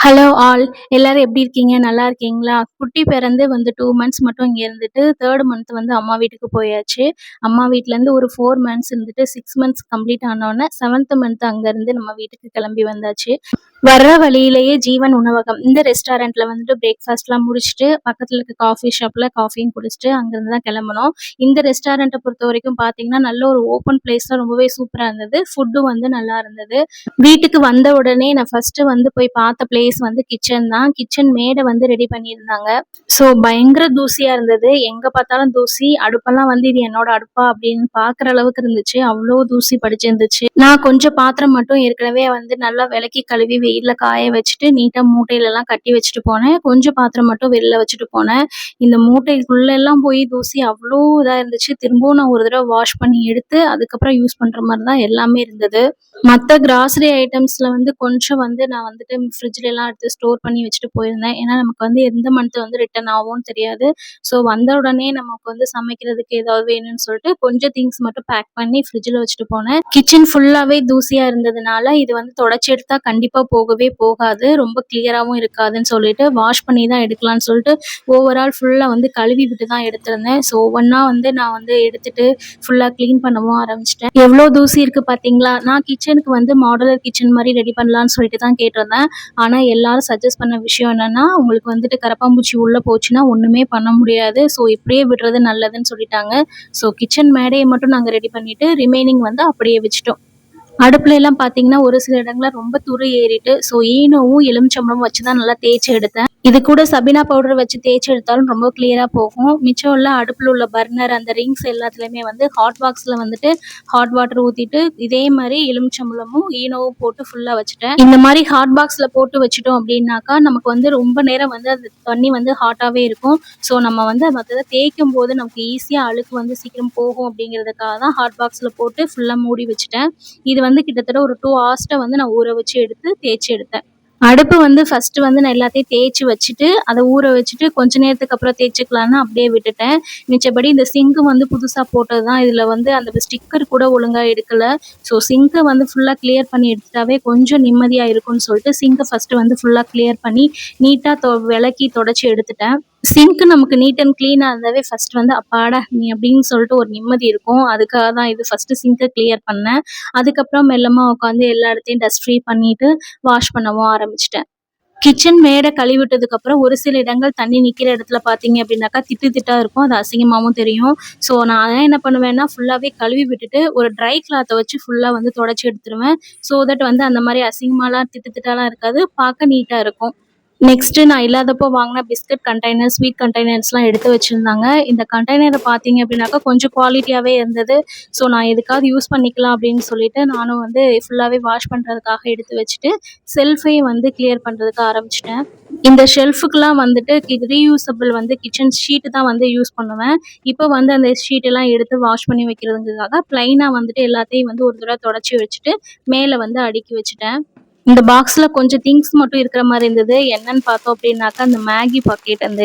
Hello all. எல்லாரும் எப்படி இருக்கீங்க? நல்லா இருக்கீங்களா? குட்டி பிறந்து வந்து 2 மந்த்ஸ் மட்டும் இங்க இருந்துட்டு 3 மந்த் வந்து அம்மா வீட்டுக்கு போயாச்சு. அம்மா வீட்லேருந்து ஒரு 4 மந்த்ஸ் இருந்துட்டு 6 மந்த்ஸ் கம்ப்ளீட் ஆனோனே 7த் மந்த் அங்கருந்து நம்ம வீட்டுக்கு கிளம்பி வந்தாச்சு. வர்ற வழியிலேயே ஜீவன் உணவகம் இந்த ரெஸ்டாரண்ட்ல வந்துட்டு பிரேக்ஃபாஸ்ட்லாம் முடிச்சுட்டு, பக்கத்துல இருக்க காஃபி ஷாப்ல காஃபியும் குடிச்சுட்டு அங்கருந்து தான் கிளம்புனோம். இந்த ரெஸ்டாரண்ட்ட பொறுத்தவரைக்கும் பார்த்தீங்கன்னா, நல்ல ஒரு ஓப்பன் பிளேஸ்ல ரொம்பவே சூப்பரா இருந்தது. ஃபுட்டும் வந்து நல்லா இருந்தது. வீட்டுக்கு வந்த உடனே நான் ஃபர்ஸ்ட்டு வந்து போய் பார்த்த பிளேஸ் வந்து கிச்சன் தான். கிச்சன் மேட வந்து ரெடி பண்ணியிருந்தாங்க. ஸோ பயங்கர தூசியா இருந்தது. எங்க பார்த்தாலும் தூசி. அடுப்பெல்லாம் வந்து இது என்னோட அடுப்பா அப்படின்னு பார்க்குற அளவுக்கு இருந்துச்சு. அவ்ளோ தூசி படிஞ்சிருந்துச்சு. நான் கொஞ்சம் பாத்திரம் மட்டும் ஏற்கனவே வந்து நல்லா விளக்கி கழுவி வெயில்ல காய வச்சுட்டு நீட்டா மூட்டையிலலாம் கட்டி வச்சுட்டு போனேன். கொஞ்சம் பாத்திரம் மட்டும் வெளில வச்சுட்டு போனேன். இந்த மூட்டைக்குள்ள எல்லாம் போய் தூசி அவ்ளோ இதா இருந்துச்சு. திரும்பவும் நான் ஒரு தடவ வாஷ் பண்ணி எடுத்து அதுக்கப்புறம் யூஸ் பண்ற மாரி தான் எல்லாமே இருந்தது. மத்த கிராசரி ஐட்டம்ஸ்ல வந்து கொஞ்சம் வந்து நான் வந்துட்டு ஃப்ரிட்ஜ்லலாம் எடுத்து ஸ்டோர் பண்ணி வச்சுட்டு போயிருந்தேன். ஏன்னா, நமக்கு வந்து எந்த மந்த் வந்து ரிட்டர்ன் ஆகும்னு தெரியாது. ஸோ வந்த உடனே நமக்கு வந்து சமைக்கிறதுக்கு ஏதாவது வேணும்னு சொல்லிட்டு கொஞ்சம் திங்ஸ் மட்டும் பேக் பண்ணி ஃப்ரிட்ஜ்ல வச்சுட்டு போனேன். கிச்சன் ஃபுல்லாவே தூசியா இருந்ததுனால, இது வந்து தொடச்சு எடுத்தா கண்டிப்பா போகவே போகாது. ரொம்ப கிளியராவும் இருக்காதுன்னு சொல்லிட்டு வாஷ் பண்ணி தான் எடுக்கலான்னு சொல்லிட்டு ஓவரால் ஃபுல்லா வந்து கழுவி விட்டு தான் எடுத்திருந்தேன். ஸோ ஒவ்வொன்னா வந்து நான் வந்து எடுத்துட்டு ஃபுல்லா கிளீன் பண்ணவும் ஆரம்பிச்சுட்டேன். எவ்ளோ தூசி இருக்கு பார்த்தீங்களா? நான் கிச்சனுக்கு வந்து மாடுலர் கிச்சன் மாரி ரெடி பண்ணலான்னு சொல்லிட்டு தான் கேட்டிருந்தேன். ஆனா எல்லாரும் சஜெஸ்ட் பண்ண விஷயம் என்னன்னா, உங்களுக்கு வந்துட்டு கரப்பான்பூச்சி உள்ள போச்சுன்னா ஒண்ணுமே பண்ண முடியாது. ஸோ இப்படியே விடுறது நல்லதுன்னு சொல்லிட்டாங்க. ஸோ கிச்சன் மேடைய மட்டும் நாங்க ரெடி பண்ணிட்டு ரிமைனிங் வந்து அப்படியே வச்சுட்டோம். அடுப்புல எல்லாம் பார்த்தீங்கன்னா, ஒரு சில இடங்கள்ல ரொம்ப துரு ஏறிட்டு, ஸோ ஈனோவும் எலுமிச்சம்பழமும் வச்சு தான் நல்லா தேய்ச்சு எடுத்தேன். இது கூட சபீனா பவுடர் வச்சு தேய்ச்சு எடுத்தாலும் ரொம்ப கிளியரா போகும். மிச்சம் உள்ள அடுப்புல உள்ள பர்னர் அந்த ரிங்ஸ் எல்லாத்துலயுமே வந்து ஹாட் பாக்ஸ்ல வந்துட்டு ஹாட் வாட்டர் ஊத்திட்டு, இதே மாரி எலுமிச்சம்பழமும், ஈனோவும் போட்டு ஃபுல்லா வச்சுட்டேன். இந்த மாரி ஹாட் பாக்ஸ்ல போட்டு வச்சுட்டோம் அப்படின்னாக்கா, நமக்கு வந்து ரொம்ப நேரம் வந்து அது தண்ணி வந்து ஹாட்டாவே இருக்கும். ஸோ நம்ம வந்து மத்தத தேய்க்கும்போது நமக்கு ஈஸியா அழுக்கு வந்து சீக்கிரம் போகும் அப்படிங்கிறதுக்காக தான் ஹாட் பாக்ஸ்ல போட்டு ஃபுல்லா மூடி வச்சுட்டேன். இது வந்து கிட்டத்தட்ட ஒரு 2 ஹார்ஸ்ட்ட வந்து நான் ஊற வச்சு எடுத்து தேய்ச்சு எடுத்தேன். அடுப்பு வந்து ஃபர்ஸ்ட்டு வந்து நான் எல்லாத்தையும் தேய்ச்சு வச்சுட்டு, அத ஊற வச்சுட்டு கொஞ்ச நேரத்துக்கு அப்புறம் தேய்ச்சுக்கலான்னு அப்படியே விட்டுட்டேன். மிச்சபடி இந்த சிங்க் வந்து புதுசா போட்டது தான். இதுல வந்து அந்த ஸ்டிக்கர் கூட ஒழுங்கா எடுக்கல. ஸோ சிங்க வந்து ஃபுல்லா கிளியர் பண்ணி எடுத்துட்டாவே கொஞ்சம் நிம்மதியா இருக்கும்னு சொல்லிட்டு, சிங்க ஃபர்ஸ்ட்டு வந்து ஃபுல்லா கிளியர் பண்ணி நீட்டா வெளக்கி தொடச்சு எடுத்துட்டேன். சிங்க் நமக்கு நீட் அண்ட் கிளீனா இருந்தாவே ஃபர்ஸ்ட் வந்து அப்பாடா! நீ அப்படின்னு சொல்லிட்டு ஒரு நிம்மதி இருக்கும். அதுக்காக தான் இது ஃபர்ஸ்ட்டு சிங்க கிளியர் பண்ணேன். அதுக்கப்புறம் மெல்லமா உட்காந்து எல்லா இடத்தையும் டஸ்ட் ஃப்ரீ பண்ணிட்டு வாஷ் பண்ணவும் ஆரம்பிச்சுட்டேன். கிச்சன் மேட கழுவிட்டதுக்கு அப்புறம் ஒரு சில இடங்கள் தண்ணி நிக்கிற இடத்துல பார்த்தீங்க அப்படின்னாக்கா, திட்டு திட்டா இருக்கும். அது அசிங்கமாவும் தெரியும். ஸோ நான் என்ன பண்ணுவேன்னா, ஃபுல்லாவே கழுவி விட்டுட்டு ஒரு ட்ரை கிளாத்த வச்சு ஃபுல்லா வந்து தொடச்சு எடுத்துருவேன். ஸோ தட் வந்து அந்த மாரி அசிங்கமாலாம் திட்டு திட்டாலாம் இருக்காது. பார்க்க நீட்டா இருக்கும். நெக்ஸ்ட்டு நான் இல்லாதப்போ வாங்குன பிஸ்கட் கண்டெய்னர், ஸ்வீட் கண்டெய்னர்ஸ்லாம் எடுத்து வச்சிருந்தாங்க. இந்த கண்டெய்னர பார்த்தீங்க அப்படின்னாக்கா, கொஞ்சம் குவாலிட்டியாவே இருந்தது. ஸோ நான் எதுக்காவது யூஸ் பண்ணிக்கலாம் அப்படின்னு சொல்லிட்டு, நானும் வந்து ஃபுல்லாவே வாஷ் பண்றதுக்காக எடுத்து வச்சுட்டு, செல்ஃபையும் வந்து கிளியர் பண்றதுக்கு ஆரம்பிச்சுட்டேன். இந்த ஷெல்ஃபுக்குலாம் வந்துட்டு ரீயூசபிள் வந்து கிச்சன் ஷீட் தான் வந்து யூஸ் பண்ணுவேன். இப்போ வந்து அந்த ஷீட்டெல்லாம் எடுத்து வாஷ் பண்ணி வைக்கிறதுக்காக, பிளைனா வந்துட்டு எல்லாத்தையும் வந்து ஒரு தடவ தொடச்சு வச்சுட்டு, மேல வந்து அடுக்கி வச்சுட்டேன். இந்த பாக்ஸ்ல கொஞ்சம் திங்ஸ் மட்டும் இருக்கிற மாரி இருந்தது. என்னன்னு பார்த்தோம் அப்டின்னாக்கா, அந்த மேகி பாக்கெட் அந்த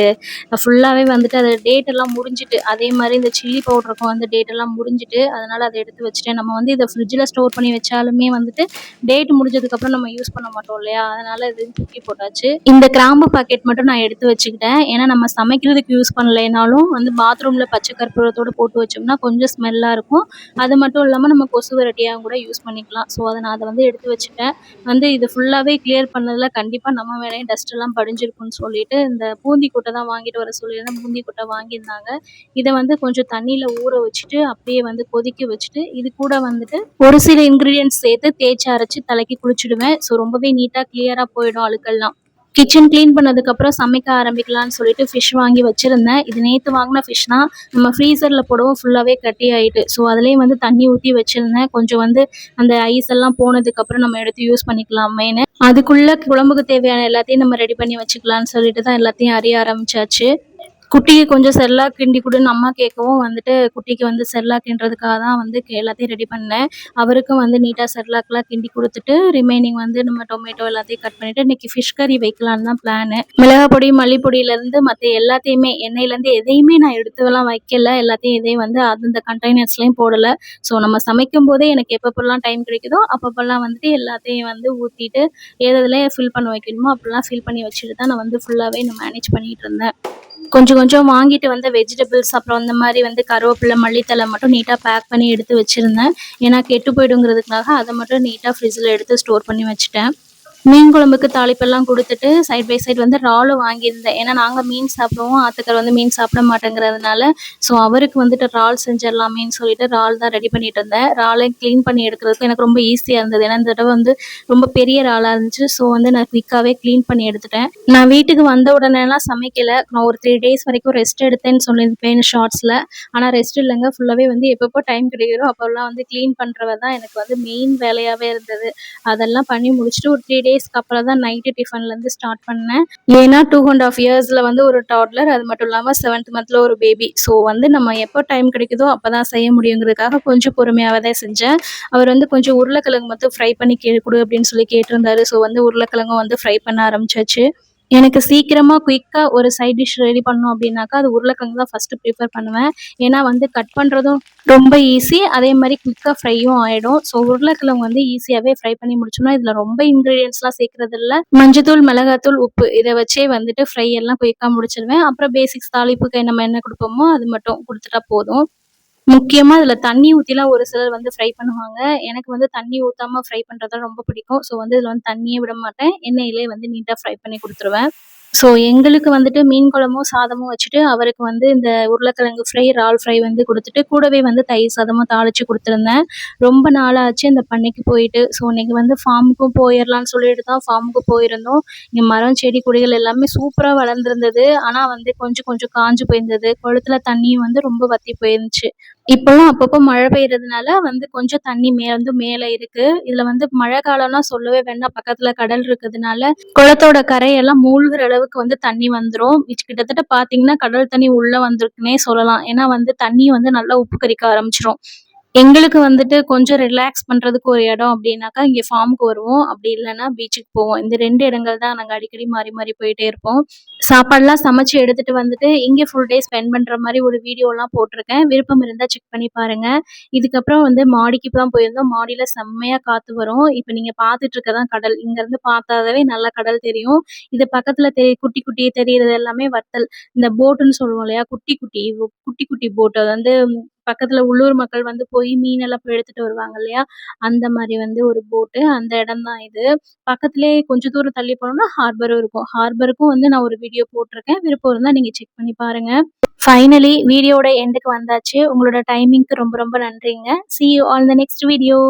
ஃபுல்லாவே வந்துட்டு அது டேட் எல்லாம் முடிஞ்சுட்டு, அதே மாரி இந்த சில்லி பவுடருக்கும் வந்து டேட் எல்லாம் முடிஞ்சுட்டு, அதனால அத எடுத்து வச்சுட்டேன். நம்ம வந்து இத ஃப்ரிட்ஜ்ல ஸ்டோர் பண்ணி வச்சாலுமே வந்துட்டு, டேட் முடிஞ்சதுக்கப்புறம் நம்ம யூஸ் பண்ண மாட்டோம் இல்லையா? அதனால இதையும் தூக்கி போட்டாச்சு. இந்த கிராம்பு பாக்கெட் மட்டும் நான் எடுத்து வச்சுக்கிட்டேன். ஏன்னா நம்ம சமைக்கிறதுக்கு யூஸ் பண்ணலைனாலும் வந்து பாத்ரூம்ல பச்சை கற்பூரத்தோட போட்டு வச்சோம்னா கொஞ்சம் ஸ்மெல்லா இருக்கும். அது மட்டும் இல்லாம நம்ம கொசு விரட்டியாவும் கூட யூஸ் பண்ணிக்கலாம். ஸோ நான் அத வந்து எடுத்து வச்சுட்டேன். வந்து இது ஃபுல்லாவே கிளியர் பண்ணதுல கண்டிப்பா நம்ம மேலயும் டஸ்ட் எல்லாம் படிஞ்சிருக்கும்னு சொல்லிட்டு, இந்த பூந்தி கொட்ட தான் வாங்கிட்டு வர சொல்லியிருந்தேன். பூந்தி கொட்ட வாங்கியிருந்தாங்க. இத வந்து கொஞ்சம் தண்ணீல ஊற வச்சுட்டு, அப்படியே வந்து கொதிக்க வச்சுட்டு, இது கூட வந்துட்டு ஒரு சில இன்கிரீடியன்ட்ஸ் சேர்த்து தேய்ச்சு அரைச்சு தலைக்கு குளிச்சுடுவேன். ஸோ ரொம்பவே நீட்டா கிளியரா போயிடும் அழுக்கெல்லாம். கிச்சன் கிளீன் பண்ணதுக்கப்புறம் சமைக்க ஆரம்பிக்கலான்னு சொல்லிட்டு ஃபிஷ் வாங்கி வச்சிருந்தேன். இது நேத்து வாங்குன ஃபிஷ் தான். நம்ம ஃப்ரீசர்ல போடவும் ஃபுல்லாவே கட்டி ஆயிட்டு. ஸோ அதுலயும் வந்து தண்ணி ஊத்தி வச்சிருந்தேன். கொஞ்சம் வந்து அந்த ஐஸ் எல்லாம் போனதுக்கப்புறம் நம்ம எடுத்து யூஸ் பண்ணிக்கலாமேன்னு. அதுக்குள்ள குழம்புக்கு தேவையான எல்லாத்தையும் நம்ம ரெடி பண்ணி வச்சுக்கலான்னு சொல்லிட்டு தான் எல்லாத்தையும் அறிய ஆரம்பிச்சாச்சு. குட்டிக்கு கொஞ்சம் செர்லாக் கிண்டி குடுன்னு அம்மா கேட்கவும் வந்துட்டு, குட்டிக்கு வந்து செர்லாக் கிண்டுறதுக்காக தான் வந்து எல்லாத்தையும் ரெடி பண்ணேன். அவருக்கும் வந்து நீட்டா செர்லாக்லாம் கிண்டி குடுத்துட்டு, ரிமைனிங் வந்து நம்ம டொமேட்டோ எல்லாத்தையும் கட் பண்ணிட்டு, இன்னைக்கு ஃபிஷ் கறி வைக்கலான்னு தான் பிளானு. மிளகாய் பொடி, மல்லிப்பொடியிலேருந்து மத்த எல்லாத்தையுமே, எண்ணெயிலேருந்து எதையுமே நான் எடுத்துலாம் வைக்கல. எல்லாத்தையும் எதையும் வந்து அந்தந்த கண்டெய்னர்ஸ்லயும் போடல. ஸோ நம்ம சமைக்கும்போதே எனக்கு எப்பப்போலாம் டைம் கிடைக்குதோ, அப்பப்போலாம் வந்துட்டு எல்லாத்தையும் வந்து ஊத்திட்டு, எதுல ஃபில் பண்ண வைக்கணுமோ, அப்படிலாம் ஃபில் பண்ணி வச்சுட்டு தான் நான் வந்து ஃபுல்லாவே நான் மேனேஜ் பண்ணிட்டு இருந்தேன். கொஞ்சம் கொஞ்சம் வாங்கிட்டு வந்த வெஜிடபிள்ஸ் அப்புறம் இந்த மாதிரி வந்து கருவேப்பிலை, மல்லித்தழை மட்டும் நீட்டா பேக் பண்ணி எடுத்து வச்சிருந்தேன். ஏன்னா கெட்டு போயிடுங்கிறதுக்காக அத மட்டும் நீட்டா ஃப்ரிட்ஜ்ல எடுத்து ஸ்டோர் பண்ணி வச்சுட்டேன். மீன் குழம்புக்கு தாளிப்பெல்லாம் குடுத்துட்டு, சைட் பை சைட் வந்து இறாலும் வாங்கியிருந்தேன். ஏன்னா நாங்க மீன் சாப்பிடுவோம். ஆத்துக்கார் வந்து மீன் சாப்பிட மாட்டேங்கிறதுனால, ஸோ அவருக்கு வந்துட்டு இறால் செஞ்சிடலாமேன்னு சொல்லிட்டு இறால் தான் ரெடி பண்ணிட்டு இருந்தேன். இறாலையும் கிளீன் பண்ணி எடுக்கிறதுக்கு எனக்கு ரொம்ப ஈஸியா இருந்தது. ஏன்னா இந்த தடவ வந்து ரொம்ப பெரிய இறாலா இருந்துச்சு. ஸோ வந்து நான் குயிக்காவே கிளீன் பண்ணி எடுத்துட்டேன். நான் வீட்டுக்கு வந்த உடனேலாம் சமைக்கல. நான் ஒரு 3 டேஸ் வரைக்கும் ரெஸ்ட் எடுத்தேன்னு சொல்லியிருப்பேன் ஷார்ட்ஸ்ல. ஆனா ரெஸ்ட் இல்லங்க. ஃபுல்லாவே வந்து எப்பப்போ டைம் கிடைக்குதோ அப்போலாம் வந்து கிளீன் பண்றது தான் எனக்கு வந்து மெயின் வேலையாவே இருந்தது. அதெல்லாம் பண்ணி முடிச்சுட்டு ஒரு 3 டேஸ்க்கு அப்புறம் தான் நைட்டு டிஃபன்லேருந்து ஸ்டார்ட் பண்ணேன். ஏன்னா 2½ இயர்ஸ்ல வந்து ஒரு டாட்லர், அது மட்டும் இல்லாம 7th மந்த்ல ஒரு பேபி. ஸோ வந்து நம்ம எப்போ டைம் கிடைக்குதோ அப்பதான் செய்ய முடியுங்கிறதுக்காக கொஞ்சம் பொறுமையாவே தான் செஞ்சேன். அவர் வந்து கொஞ்சம் உருளைக்கிழங்கு மட்டும் ஃப்ரை பண்ணி குடு அப்படின்னு சொல்லி கேட்டிருந்தாரு. ஸோ வந்து உருளைக்கிழங்கும் வந்து ஃப்ரை பண்ண ஆரம்பிச்சாச்சு. எனக்கு சீக்கிரமா குயிக்கா ஒரு சைட் டிஷ் ரெடி பண்ணணும் அப்படின்னாக்கா, அது உருளைக்கிழங்கு தான் ஃபர்ஸ்ட்டு ப்ரிஃபர் பண்ணுவேன். ஏன்னா வந்து கட் பண்றதும் ரொம்ப ஈஸி. அதே மாரி குயிக்கா ஃப்ரையும் ஆயிடும். ஸோ உருளைக்கிழங்கு வந்து ஈஸியாவே ஃப்ரை பண்ணி முடிச்சுடணும். இதுல ரொம்ப இன்கிரீடியன்ட்ஸ்லாம் சேர்க்கறதில்ல. மஞ்சத்தூள், மிளகாத்தூள், உப்பு இத வச்சே வந்துட்டு ஃப்ரை எல்லாம் குயிக்கா முடிச்சிருவேன். அப்புறம் பேசிக்ஸ் தாளிப்புக்கு நம்ம என்ன குடுப்போமோ அது மட்டும் குடுத்துட்டா போதும். முக்கியமா இதுல தண்ணி ஊத்திலாம் ஒரு சிலர் வந்து ஃப்ரை பண்ணுவாங்க. எனக்கு வந்து தண்ணி ஊத்தாம ஃப்ரை பண்றது தான் ரொம்ப பிடிக்கும். ஸோ வந்து இதுல வந்து தண்ணியே விட மாட்டேன். எண்ணெயிலேயே வந்து நீட்டா ஃப்ரை பண்ணி குடுத்துருவேன். ஸோ எங்களுக்கு வந்துட்டு மீன் குழம்பும், சாதமும் வச்சுட்டு, அவருக்கு வந்து இந்த உருளைக்கிழங்கு ஃப்ரை, இறால் ஃப்ரை வந்து குடுத்துட்டு, கூடவே வந்து தயிர் சாதமும் தாளிச்சு குடுத்துருந்தேன். ரொம்ப நாளாச்சு இந்த பண்ணைக்கு போயிட்டு. ஸோ இன்னைக்கு வந்து ஃபார்முக்கும் போயிரலான்னு சொல்லிட்டு தான் ஃபார்முக்கு போயிருந்தோம். இங்க மரம், செடி, கொடிகள் எல்லாமே சூப்பரா வளர்ந்திருந்தது. ஆனா வந்து கொஞ்சம் கொஞ்சம் காஞ்சு போயிருந்தது. குளத்துல தண்ணியும் வந்து ரொம்ப வத்தி போயிருந்துச்சு. இப்பல்லாம் அப்பப்போ மழை பெய்யறதுனால வந்து கொஞ்சம் தண்ணி வந்து மேல இருக்கு. இதுல வந்து மழை காலம்னா சொல்லவே வேண்டாம். பக்கத்துல கடல் இருக்கிறதுனால, குளத்தோட கரையெல்லாம் மூழ்குற அளவுக்கு வந்து தண்ணி வந்துரும். கிட்டத்தட்ட பார்த்தீங்கன்னா, கடல் தண்ணி உள்ள வந்திருக்குன்னே சொல்லலாம். ஏன்னா வந்து தண்ணி வந்து நல்லா உப்பு கரிக்க ஆரம்பிச்சுரும். எங்களுக்கு வந்துட்டு கொஞ்சம் ரிலாக்ஸ் பண்றதுக்கு ஒரு இடம் அப்படின்னாக்கா, இங்க ஃபார்முக்கு வருவோம். அப்படி இல்லன்னா பீச்சுக்கு போவோம். இந்த 2 இடங்கள் தான் நாங்க அடிக்கடி மாறி மாறி போயிட்டே இருப்போம். சாப்பாடுலாம் சமைச்சு எடுத்துட்டு வந்துட்டு, இங்க ஃபுல் டே ஸ்பெண்ட் பண்ற மாரி ஒரு வீடியோலாம் போட்டிருக்கேன். விருப்பம் இருந்தா செக் பண்ணி பாருங்க. இதுக்கப்புறம் வந்து மாடிக்கு தான் போயிருந்தோம். மாடியில செம்மையா காத்து வரும். இப்ப நீங்க பார்த்துட்டு இருக்கதான் கடல். இங்கருந்து பார்த்தாவே நல்லா கடல் தெரியும். இது பக்கத்துல குட்டி குட்டி தெரியிறது எல்லாமே வத்தல். இந்த போட்டுன்னு சொல்லுவோம் இல்லையா? குட்டி குட்டி குட்டி குட்டி போட். அது வந்து பக்கத்துல உள்ளூர் மக்கள் வந்து போய் மீனெல்லாம் போய் எடுத்துட்டு வருவாங்க இல்லையா? அந்த மாரி வந்து ஒரு போட்டு. அந்த இடம் தான் இது. பக்கத்திலேயே கொஞ்சம் தூரம் தள்ளி போனோம்னா ஹார்பரும் இருக்கும். ஹார்பருக்கும் வந்து நான் ஒரு வீடியோ போட்டிருக்கேன். விருப்பம் இருந்தா நீங்க செக் பண்ணி பாருங்க. ஃபைனலி வீடியோட எண்டுக்கு வந்தாச்சு. உங்களோட டைமிங்க்கு ரொம்ப ரொம்ப நன்றிங்க. See you on the next video.